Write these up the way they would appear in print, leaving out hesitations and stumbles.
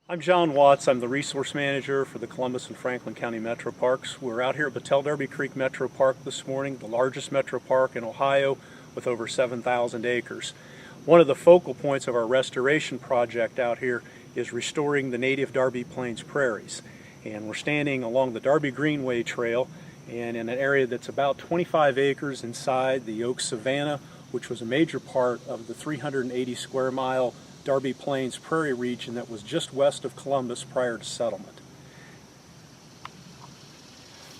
I'm John Watts. I'm the resource manager for the Columbus and Franklin County Metro Parks. We're out here at Battelle Darby Creek Metro Park this morning, the largest metro park in Ohio with over 7,000 acres. One of the focal points of our restoration project out here is restoring the native Darby Plains prairies. And we're standing along the Darby Greenway Trail and in an area that's about 25 acres inside the Oak Savanna, which was a major part of the 380 square mile Darby Plains prairie region that was just west of Columbus prior to settlement.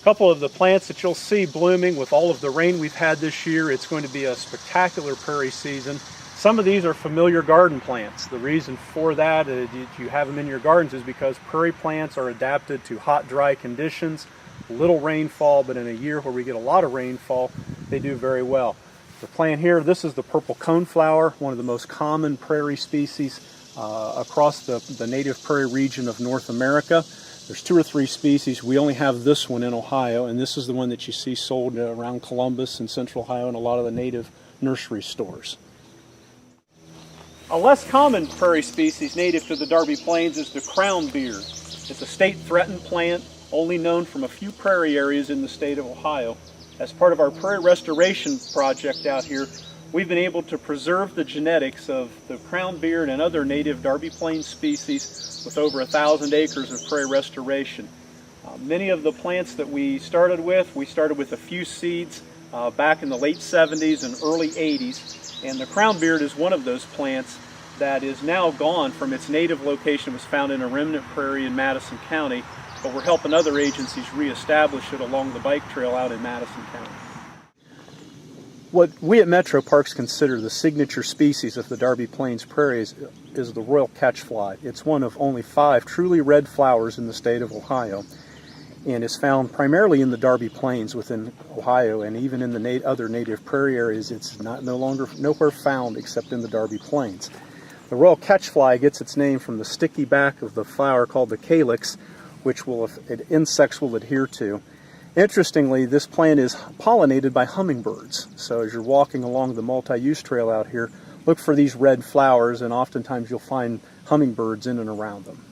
A couple of the plants that you'll see blooming with all of the rain we've had this year, it's going to be a spectacular prairie season. Some of these are familiar garden plants. The reason for that, you have them in your gardens, is because prairie plants are adapted to hot, dry conditions, little rainfall, but in a year where we get a lot of rainfall, they do very well. The plant here, this is the purple coneflower, one of the most common prairie species across the native prairie region of North America. There's 2 or 3 species. We only have this one in Ohio, and this is the one that you see sold around Columbus and Central Ohio and a lot of the native nursery stores. A less common prairie species native to the Darby Plains is the Crownbeard. It's a state-threatened plant, only known from a few prairie areas in the state of Ohio. As part of our prairie restoration project out here, we've been able to preserve the genetics of the Crownbeard and other native Darby Plains species with over 1,000 acres of prairie restoration. Many of the plants that we started with a few seeds back in the late 70s and early 80s, and the Crownbeard is one of those plants that is now gone from its native location. It was found in a remnant prairie in Madison County, but we're helping other agencies reestablish it along the bike trail out in Madison County. What we at Metro Parks consider the signature species of the Darby Plains prairies is the royal catchfly. It's one of only 5 truly red flowers in the state of Ohio, and is found primarily in the Darby Plains within Ohio, and even in the other native prairie areas it's nowhere found except in the Darby Plains. The royal catchfly gets its name from the sticky back of the flower called the calyx, which insects will adhere to. Interestingly, this plant is pollinated by hummingbirds. So as you're walking along the multi-use trail out here, look for these red flowers, and oftentimes you'll find hummingbirds in and around them.